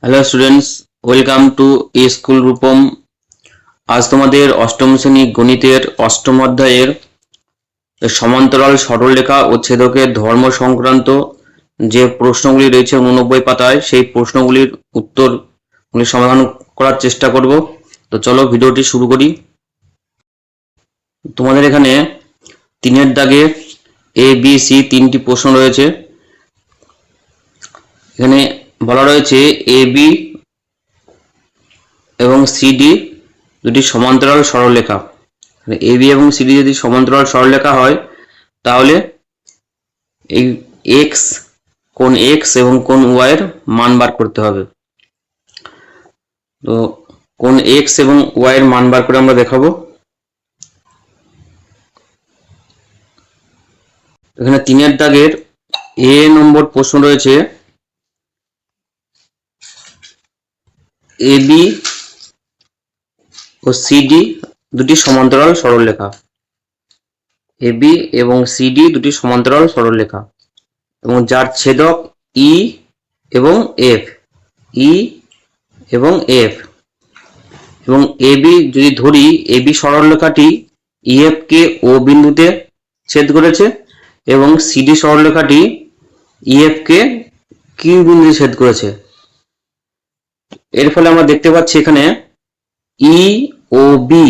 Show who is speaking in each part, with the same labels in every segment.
Speaker 1: Hello students, welcome to school Rupam. আজ তোমাদের অষ্টম শ্রেণী গণিতের অষ্টম অধ্যায়ের সমান্তরাল সরলরেখা ও ছেদকের ধর্ম সংক্রান্ত যে প্রশ্নগুলি রয়েছে 89 পাতায়, সেই প্রশ্নগুলির উত্তরগুলি সমাধান করার চেষ্টা করব। তো চলো ভিডিওটি শুরু করি। তোমাদের এখানে 3-এর দাগে এ বি সি তিনটি প্রশ্ন রয়েছে। এখানে বলা রয়েছে এ বি এবং সিডি দুটি সমান্তরাল সরলরেখা। এ বি এবং সিডি যদি সমান্তরাল সরলরেখা হয় তাহলে এই এক্স, কোণ এক্স এবং কোণ ওয়াই এর মান বার করতে হবে। তো কোণ এক্স এবং ওয়াই এর মান বার করে আমরা দেখাবো। এখানে 3-এর দাগের এ নম্বর প্রশ্ন রয়েছে এ বি ও সিডি দুটি সমান্তরাল সরলরেখা। এ বি এবং সিডি দুটি সমান্তরাল সরলরেখা এবং যার ছেদক ই এবং এফ, ই এবং এফ, এবং এ বি যদি ধরি এ বি সরলরেখাটি ইএফ কে ও বিন্দুতে ছেদ করেছে এবং সিডি সরলরেখাটি ইএফ কে কিউ বিন্দুতে ছেদ করেছে। এর ফলে আমরা দেখতে পাচ্ছি এখানে ই ও বি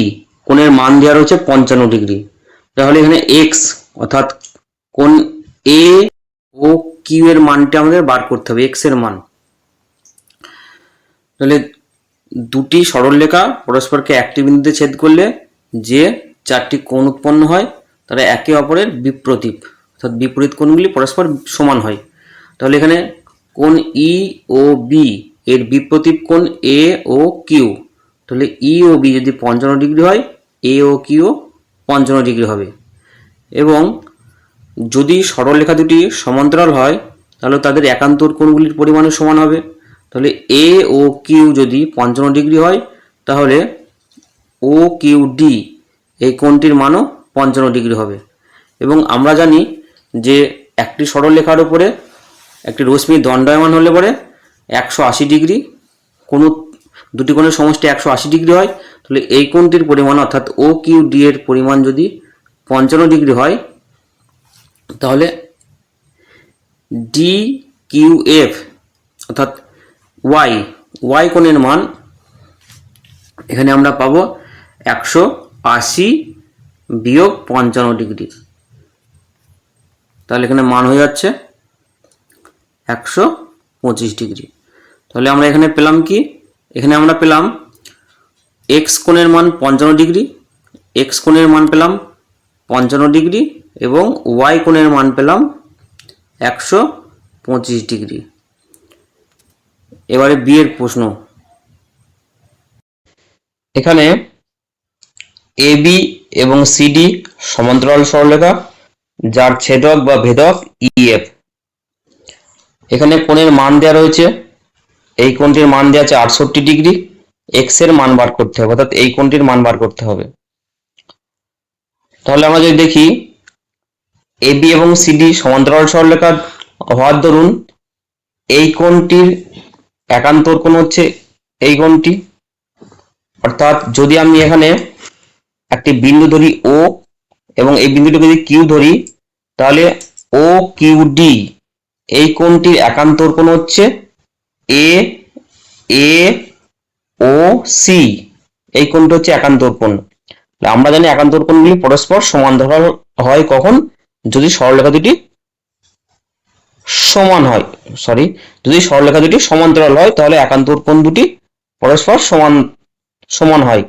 Speaker 1: কোণের মান দেওয়া রয়েছে 55 ডিগ্রি। তাহলে এখানে এক্স অর্থাৎ কোণ এ ও কিউ এর মানটা আমাদের বার করতে হবে, এক্স এর মান। তাহলে দুটি সরলরেখা পরস্পরকে একটি বিন্দুতে ছেদ করলে যে চারটি কোণ উৎপন্ন হয় তারা একে অপরের বিপ্রতীপ, অর্থাৎ বিপরীত কোণগুলি পরস্পর সমান হয়। তাহলে এখানে কোণ ই ও বি এর বিপ্রতীপ কোণ এ ও কিউ। তাহলে ই ও বি যদি 55 ডিগ্রি হয়, এ ও কিউ 55 ডিগ্রি হবে। এবং যদি সরলরেখা দুটি সমান্তরাল হয় তাহলে তাদের একান্তর কোণগুলির পরিমাণও সমান হবে। তাহলে এ ও কিউ যদি 55 ডিগ্রি হয় তাহলে ও কিউ ডি এই কোণটির মানও 55 ডিগ্রি হবে। এবং আমরা জানি যে একটি সরলরেখার উপরে একটি রশ্মি দণ্ডায়মান হলে পরে 180 ডিগ্রি, কোনো দুটি কোণের সমষ্টি 180 ডিগ্রি হয়। তাহলে এই কোণটির পরিমাণ অর্থাৎ ও কিউ ডি এর পরিমাণ যদি 55 ডিগ্রি হয় তাহলে ডি কিউ এফ অর্থাৎ ওয়াই, ওয়াই কোণের মান এখানে আমরা পাবো 180 বিয়োগ 55 ডিগ্রি। তাহলে এখানে মান হয়ে যাচ্ছে 125 ডিগ্রি। তাহলে আমরা এখানে পেলাম কি, এখানে আমরা পেলাম এক্স কোণের মান 55 ডিগ্রি, এক্স কোণের মান পেলাম 55 ডিগ্রি এবং ওয়াই কোণের মান পেলাম 125 ডিগ্রি। এবারে বি এর প্রশ্ন। এখানে এ বি এবং সিডি সমান্তরাল সরলরেখা যার ছেদক বা ভেদক ইএফ। এখানে কোণের মান দেওয়া রয়েছে, এই কোণটির মান দেওয়া আছে 68 ডিগ্রি। এক্স এর মান বার করতে হবে, অর্থাৎ এই কোণটির মান বার করতে হবে। তাহলে আমরা যদি দেখি এ বি এবং সিডি সমান্তরাল সরলরেখা হওয়ার দরুন এই কোণটির একান্তর কোণ হচ্ছে এই কোণটি। অর্থাৎ যদি আমি এখানে একটি বিন্দু ধরি ও এবং এই বিন্দুটিকে যদি কিউ ধরি তাহলে ও কিউ ডি এই কোণটির একান্তর কোণ হচ্ছে এ এ ও সি, এই কোণটি হচ্ছে একান্তর কোণ। আমরা জানি একান্তর কোণগুলি পরস্পর সমান্তরাল হয় কখন, যদি সরলরেখা দুটি সমান হয়, যদি সরলরেখা দুটি সমান্তরাল হয় তাহলে একান্তর কোণ দুটি পরস্পর সমান সমান হয়।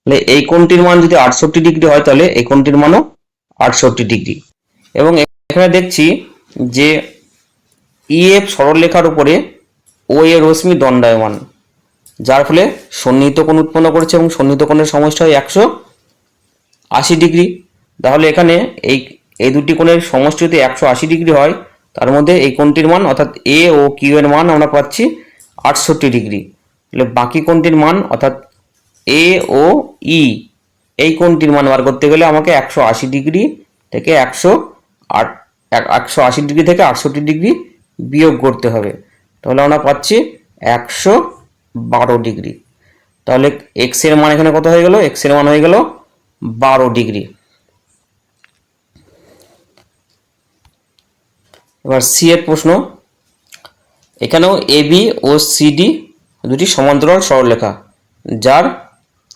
Speaker 1: তাহলে এই কোণটির মান যদি 68 ডিগ্রি হয় তাহলে এই কোণটির মানও 68 ডিগ্রি। এবং এখানে দেখছি যে ইএফ সরলরেখার উপরে ও এর রশ্মি দণ্ডায়মান, যার ফলে সন্নিহিত কোণ উৎপন্ন করেছে এবং সন্নিহিত কোণের সমষ্টি হয় 180 ডিগ্রি। তাহলে এখানে এই দুটি কোণের সমষ্টি যদি 180 ডিগ্রি হয় তার মধ্যে এই কোণটির মান অর্থাৎ এ ও কিউ এর মান আমরা পাচ্ছি 68 ডিগ্রি। তাহলে বাকি কোণটির মান অর্থাৎ এ ও ই এই কোণটির মান বার করতে গেলে আমাকে 180 ডিগ্রি থেকে 180 ডিগ্রি থেকে 68 ডিগ্রি বিয়োগ করতে হবে। তাহলে আমরা পাচ্ছি 112 ডিগ্রি। তাহলে এক্স এর মান এখানে কত হয়ে গেল? এক্স এর মান হয়ে গেল 12 ডিগ্রি। এবার সি এর প্রশ্ন, এখানেও এবি ও সিডি দুটি সমান্তরাল সরলরেখা যার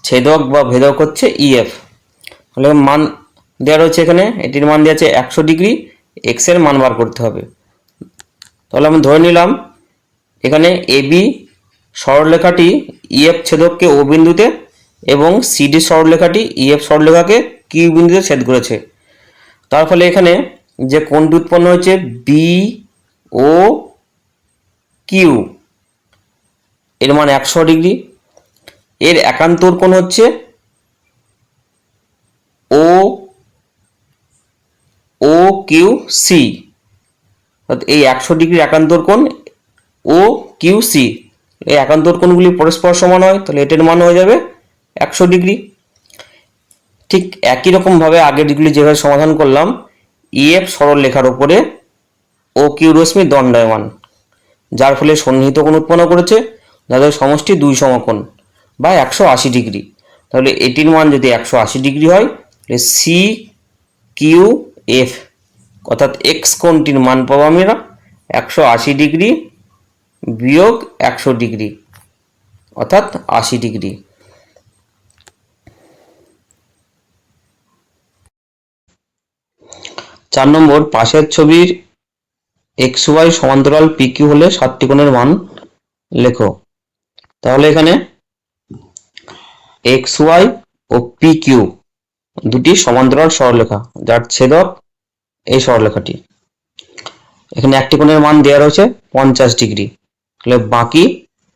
Speaker 1: ছেদক বা ভেদক হচ্ছে ইএফ। তাহলে মান দেওয়া রয়েছে এখানে, এটির মান দেওয়া আছে 100 ডিগ্রি, এক্স এর মান বার করতে হবে। তাহলে আমি ধরে নিলাম এখানে এবি সরলরেখাটি ইএফ ছেদককে ও বিন্দুতে এবং সিডি সরলরেখাটি ইএফ সরলরেখাকে কিউ বিন্দুতে ছেদ করেছে। তার ফলে এখানে যে কোণটি উৎপন্ন হয়েছে বি ও কিউ, এর মান 100 ডিগ্রি। এর একান্তর কোণ হচ্ছে ও ও কিউ সি, এই 100 ডিগ্রির একান্তর কোণ ও কিউ সি, এই একান্তর কোণগুলি পরস্পর সমান হয়, তাহলে এটার মান হয়ে যাবে 100 ডিগ্রি। ঠিক একই রকমভাবে আগের দিকগুলি যেভাবে সমাধান করলাম, ইএফ সরলরেখার উপরে ও কিউ রশ্মি দণ্ডায়মান, যার ফলে সন্নিহিত কোণ উৎপন্ন করেছে, যাদের সমষ্টি 2 সমকোণ বা 180 ডিগ্রি। তাহলে এটির মান যদি 180 ডিগ্রি হয়, তাহলে সি কিউ এফ অর্থাৎ এক্স কোণটির মান পাবো আমরা 180 ডিগ্রি বিয়োগ 100 ডিগ্রি অর্থাৎ 80 ডিগ্রি। চার নম্বর, পাশের ছবির এক্স ওয়াই সমান্তরাল পি কিউ হলে 7টি কোণের মান লেখো। তাহলে এখানে এক্স ওয়াই ও পি কিউ দুটি সমান্তরাল সরলরেখা যার ছেদক এই সরলরেখাটি। এখানে একটি কোণের মান দেওয়া রয়েছে 50 ডিগ্রি, তাহলে বাকি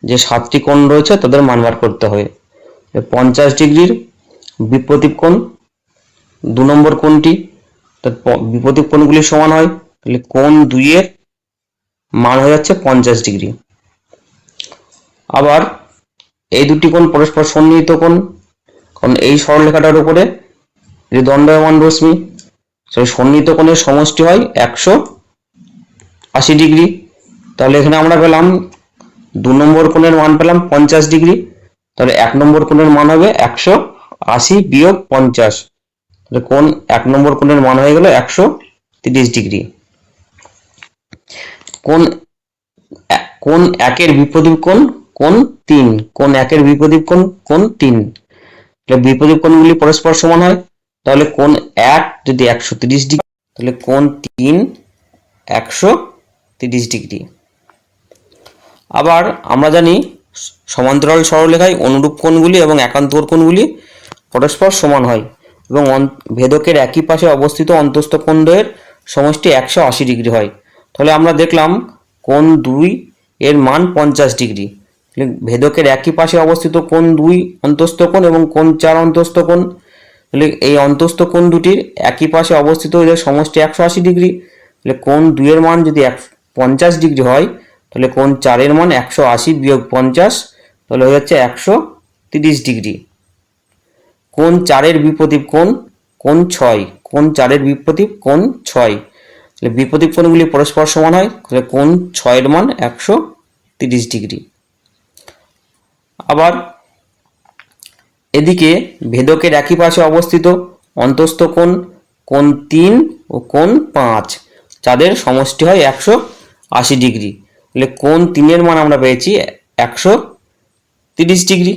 Speaker 1: যে 7টি কোণ রয়েছে তাদের মান বার করতে হবে। 50 ডিগ্রির বিপরীত কোণ 2 নম্বর কোণটি, বিপরীত কোণগুলি সমান হয়, তাহলে কোণ 2 এর মান হয়ে যাচ্ছে 50 ডিগ্রি। আবার এই দুটি কোণ পরস্পর সন্নিহিত কোণ, কারণ এই সরলরেখাটার উপরে যে দণ্ডায়মান রশ্মি, সেই সন্নিহিত কোণের সমষ্টি হয় 180 ডিগ্রি। তাহলে এখানে আমরা পেলাম 2 নম্বর কোণের মান পেলাম 50 ডিগ্রি, তাহলে 1 নম্বর কোণের মান হবে 180 বিয়োগ 50, তাহলে কোণ 1 নম্বর কোণের মান হয়ে গেল 130 ডিগ্রি। কোণ 1 এর বিপরীত কোণ কোণ 3, কোণ 1 এর বিপরীত কোণ কোণ 3, তাহলে বিপরীত কোণগুলি পরস্পর সমান হয়, তাহলে কোণ 1 যদি 130 ডিগ্রি, তাহলে কোণ 3 130 ডিগ্রি। আবার আমরা জানি সমান্তরাল সরলরেখায় অনুরূপ কোণগুলি এবং একান্তর কোণগুলি পরস্পর সমান হয় এবং ভেদকের একই পাশে অবস্থিত অন্তস্থ কোণদ্বয়ের সমষ্টি 180 ডিগ্রি হয়। তাহলে আমরা দেখলাম কোণ 2 এর মান 50 ডিগ্রি, ভেদকের একই পাশে অবস্থিত কোণ 2 অন্তস্থ কোণ এবং কোণ 4 অন্তস্থ কোণ, তাহলে এই অন্তস্থ কোণ দুটির একই পাশে অবস্থিত এদের সমষ্টি 180 ডিগ্রি। তাহলে কোণ 2 এর মান যদি 50 ডিগ্রি হয়, তাহলে কোণ 4 এর মান 180 বিয়োগ 50, তাহলে হয়ে যাচ্ছে 130 ডিগ্রি। কোণ 4 এর বিপরীত কোণ কোণ 6, কোণ 4 এর বিপরীত কোণ 6, তাহলে বিপরীত কোণগুলি পরস্পর সমান হয়, তাহলে কোণ 6 এর মান 130 ডিগ্রি। আবার এদিকে ভেদকের একই পাশে অবস্থিত অন্তস্থ কোণ কোণ 3 ও কোণ 5, যাদের সমষ্টি হয় 180 ডিগ্রি, তাহলে কোণ 3 এর মান আমরা পেয়েছি 130 ডিগ্রি।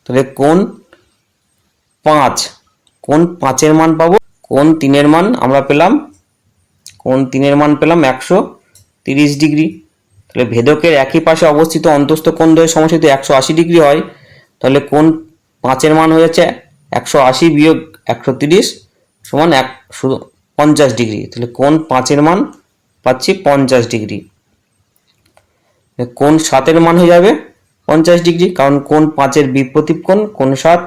Speaker 1: তাহলে কোণ 5 এর মান পাবো, কোণ 3 এর মান আমরা পেলাম, কোণ 3 এর মান পেলাম 130 ডিগ্রি। তাহলে ভেদকের একই পাশে অবস্থিত অন্তস্থ কোণদ্বয়ের সমষ্টি যদি 180 ডিগ্রি হয়, তাহলে কোণ 5 এর মান হয়ে যাচ্ছে 180 বিয়োগ 130 সমান 50 ডিগ্রি, তাহলে কোণ 5 এর মান পাচ্ছি 50 ডিগ্রি। কোণ 7 এর মান হয়ে যাবে 50 ডিগ্রি, কারণ কোণ 5 এর বিপরীত কোণ কোণ 7,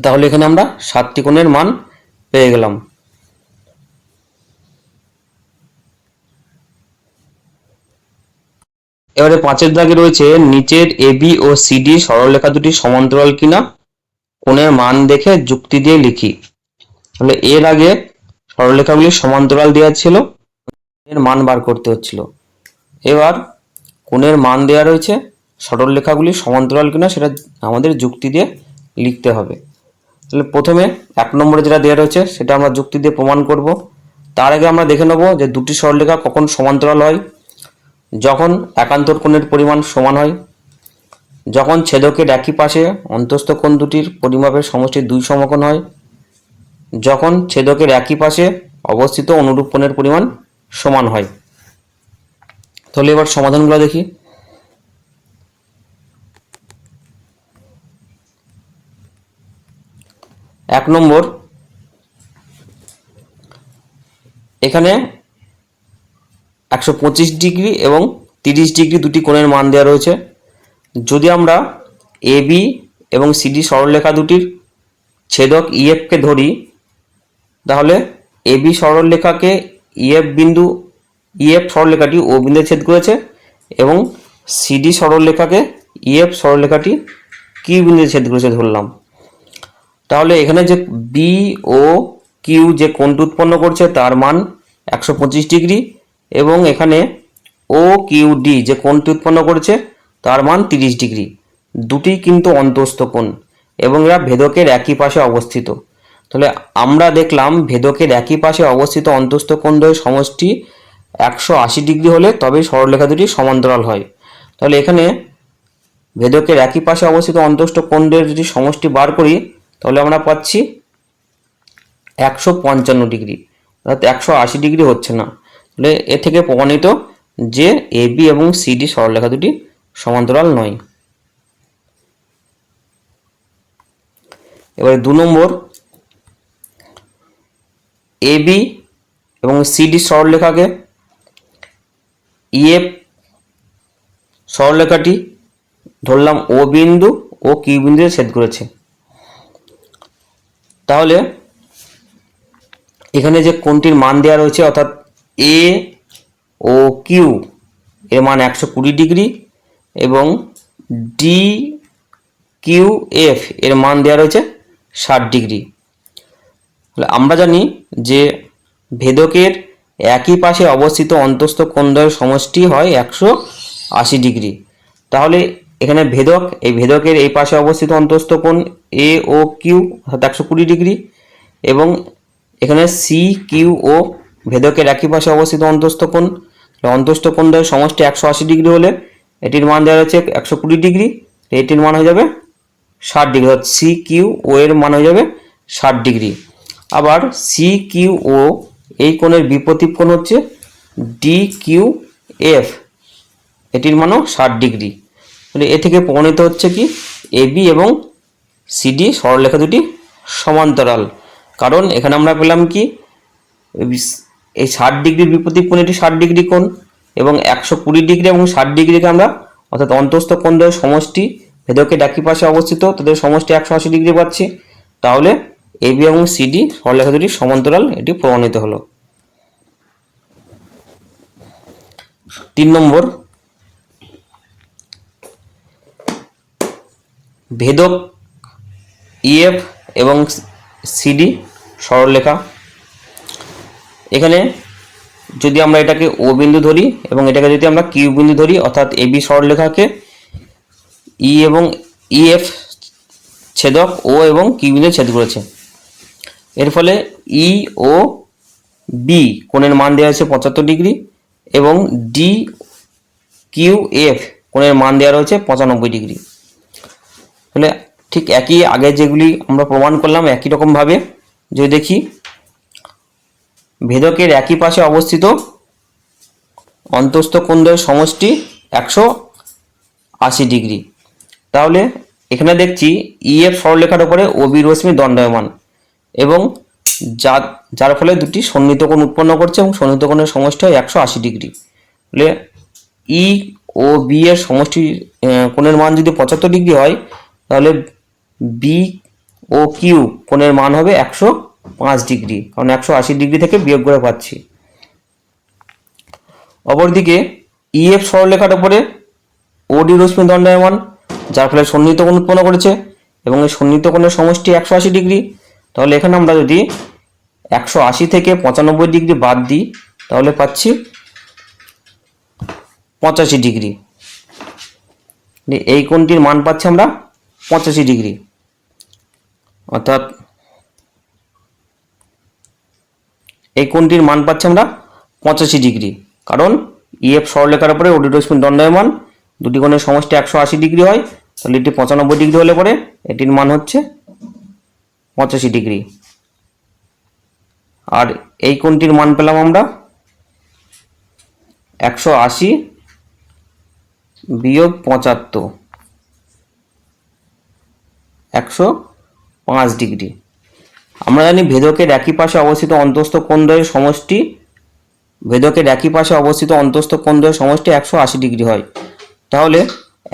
Speaker 1: তাহলে এখানে আমরা 7টি কোণের মান পেয়ে গেলাম। এবারে 5 দাগে রয়েছে নিচের এবি ও সিডি সরলরেখা দুটি সমান্তরাল কিনা কোণের মান দেখে যুক্তি দিয়ে লিখি। তাহলে এর আগে সরলরেখাগুলি সমান্তরাল দেওয়া ছিল, এর মান বার করতে হচ্ছিল। এবার কোণের মান দেওয়া রয়েছে, সরলরেখাগুলি সমান্তরাল কিনা সেটা আমাদের যুক্তি দিয়ে লিখতে হবে। তাহলে প্রথমে 1 নম্বরে যেটা দেওয়া রয়েছে সেটা আমরা যুক্তি দিয়ে প্রমাণ করব। তার আগে আমরা দেখে নেব যে দুটি সরলরেখা কখন সমান্তরাল হয়। যখন একান্তর কোণের পরিমাণ সমান হয়, যখন ছেদকের একই পাশে অন্তস্থ কোণ দুটির পরিমাপের সমষ্টি 2 সমকোণ হয়, যখন ছেদকের একই পাশে অবস্থিত অনুরূপ কোণের পরিমাণ সমান হয়। তাহলে এবার সমাধানগুলো দেখি। এক নম্বর, এখানে 125 ডিগ্রি এবং 30 ডিগ্রি দুটি কোণের মান দেওয়া রয়েছে। যদি আমরা এবি এবং সিডি সরলরেখা দুটির ছেদক ইএফকে ধরি, তাহলে এবি সরলরেখাকে ইএফ সরলরেখাটি ও বিন্দুতে ছেদ করেছে এবং সিডি সরলরেখাকে ইএফ সরলরেখাটি কিউ বিন্দুতে ছেদ করেছে ধরলাম। তাহলে এখানে যে বি ও কিউ যে কোণটি উৎপন্ন করছে তার মান 125 ডিগ্রি এবং এখানে ও কিউ ডি যে কোণটি উৎপন্ন করেছে তার মান 30 ডিগ্রি। দুটি কিন্তু অন্তস্থ কোণ এবং এরা ভেদকের একই পাশে অবস্থিত। তাহলে আমরা দেখলাম ভেদকের একই পাশে অবস্থিত অন্তস্থ কোণ দ্বয়ের সমষ্টি 180 ডিগ্রি হলে তবেই সরলরেখা দুটি সমান্তরাল হয়। তাহলে এখানে ভেদকের একই পাশে অবস্থিত অন্তস্থ কোণ দ্বয়ের যদি সমষ্টি বার করি তাহলে আমরা পাচ্ছি 155 ডিগ্রি, অর্থাৎ 180 ডিগ্রি হচ্ছে না। তাহলে এ থেকে প্রমাণিত যে এবি এবং সিডি সরলরেখা দুটি সমান্তরাল নয়। এবারে 2 নম্বর, এবি এবং সিডি সরলরেখাকে ইএফ সরলরেখাটি ধরলাম ও বিন্দু ও কিউ বিন্দুতে ছেদ করেছে। তাহলে এখানে যে কোণটির মান দেওয়া রয়েছে অর্থাৎ এ ও কিউ এর মান 120 ডিগ্রি এবং ডি কিউ এফ এর মান দেওয়া রয়েছে 60 ডিগ্রি। তাহলে আমরা জানি যে ভেদকের একই পাশে অবস্থিত অন্তস্থ কোণ দ্বয়ের সমষ্টি হয় 180 ডিগ্রি। তাহলে এখানে এই ভেদকের এই পাশে অবস্থিত অন্তস্থ কোণ এ ও কিউ অর্থাৎ 120 ডিগ্রি এবং এখানে সি কিউ ও ভেদকের একই পাশে অবস্থিত অন্তস্থ কোণ দ্বয়ের সমষ্টি 180 ডিগ্রি হলে এটির মান দেওয়া রয়েছে 120 ডিগ্রি, এটির মান হয়ে যাবে 60 ডিগ্রি, অর্থাৎ সি কিউ ও এর মান হয়ে যাবে 60 ডিগ্রি। আবার সি কিউ ও এই কোণের বিপরীত কোণ হচ্ছে ডি কিউ এফ, এটির মানও 60 ডিগ্রি। তাহলে এ থেকে প্রমাণিত হচ্ছে কি এবি এবং সিডি সরলরেখা দুটি সমান্তরাল। কারণ এখানে আমরা পেলাম কি এই 60 ডিগ্রির বিপরীত কোণ এটি 60 ডিগ্রি কোণ এবং 120 ডিগ্রি এবং 60 ডিগ্রিকে আমরা অর্থাৎ অন্তস্থ কোণ দ্বয়ের সমষ্টি ভেদকের একই পাশে অবস্থিত তাদের সমষ্টি 180 ডিগ্রি পাচ্ছি। তাহলে এবি এবং সিডি সরলরেখা দুটি সমান্তরাল, এটি প্রমাণিত হলো। 3 নম্বর, ভেদক ইএফ এবং সিডি সরলরেখা। এখানে যদি আমরা এটাকে ও বিন্দু ধরি এবং এটাকে যদি আমরা কিউ বিন্দু ধরি অর্থাৎ এবি সরলরেখাকে ই এবং ইএফ ছেদক ও এবং কিউ বিন্দু ছেদ করেছে। এর ফলে ই ও বি কোণের মান দেওয়া হয়েছে 75 ডিগ্রি এবং ডি কিউ এফ কোণের মান দেওয়া রয়েছে 95 ডিগ্রি। তাহলে ঠিক একই আগে যেগুলি আমরা প্রমাণ করলাম একই রকমভাবে যদি দেখি ভেদকের একই পাশে অবস্থিত অন্তস্থ কোণ দ্বয়ের সমষ্টি 180 ডিগ্রি। তাহলে এখানে দেখছি ইএফ সরলরেখার উপরে ওবি রশ্মি দণ্ডায়মান এবং যার ফলে দুটি সন্নিহিত কোণ উৎপন্ন করছে এবং সন্নিহিত কোণের সমষ্টি হয় 180 ডিগ্রি। তাহলে ই ও বি এর সমষ্টি কোণের মান যদি 75 ডিগ্রি হয় তাহলে বি ও কিউ কোণের মান হবে 105 ডিগ্রি, কারণ 180 ডিগ্রি থেকে বিয়োগ করে পাচ্ছি। অপরদিকে ইএফ সরলরেখার উপরে ওডি রশ্মি দণ্ডায়মান যার ফলে সন্নিহিত কোণ উৎপন্ন করেছে এবং এই সন্নিহিত কোণের সমষ্টি 180 ডিগ্রি। তাহলে এখানে আমরা যদি 180 থেকে 95 ডিগ্রি বাদ দিই তাহলে পাচ্ছি 85 ডিগ্রি। এই কোণটির মান পাচ্ছি আমরা 85 ডিগ্রি, অর্থাৎ এই কোণটির মান পাচ্ছি আমরা 85 ডিগ্রি, কারণ ইএফ সরলরেখার উপরে ওডি স্পিন দণ্ডায়মান, দুটি কোণের সমষ্টি 180 ডিগ্রি হয়, তাহলে এটি 95 ডিগ্রি হলে পরে এটির মান হচ্ছে 85 ডিগ্রি। আর এই কোণটির মান পেলাম আমরা 180 বিয়োগ 75, 105 ডিগ্রি। আমরা জানি ভেদকের একই পাশে অবস্থিত অন্তস্থ কোণদ্বয়ের সমষ্টি, ভেদকের একই পাশে অবস্থিত অন্তস্থ কোণদ্বয়ের সমষ্টি 180 ডিগ্রি হয়। তাহলে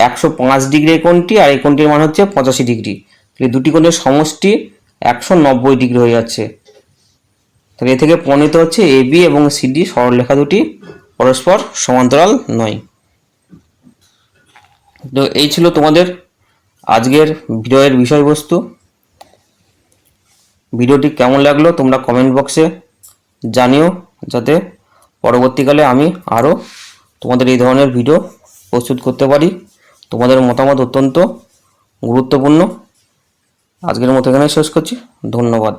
Speaker 1: 105 ডিগ্রি এই কোণটি, আর এই কোণটির মান হচ্ছে 85 ডিগ্রি, তাহলে দুটি কোণের সমষ্টি 190 ডিগ্রি হয়ে যাচ্ছে। তাহলে এ থেকে প্রমাণিত হচ্ছে এবি এবং সিডি সরলরেখা দুটি পরস্পর সমান্তরাল নয়। তো এই ছিল তোমাদের আজকের ভিডিওর বিষয়বস্তু। ভিডিওটি কেমন লাগলো তোমরা কমেন্ট বক্সে জানিও, যাতে পরবর্তীকালে আমি আরও তোমাদের এই ধরনের ভিডিও প্রস্তুত করতে পারি। তোমাদের মতামত অত্যন্ত গুরুত্বপূর্ণ। আজকের মতো এখানে শেষ করছি, ধন্যবাদ।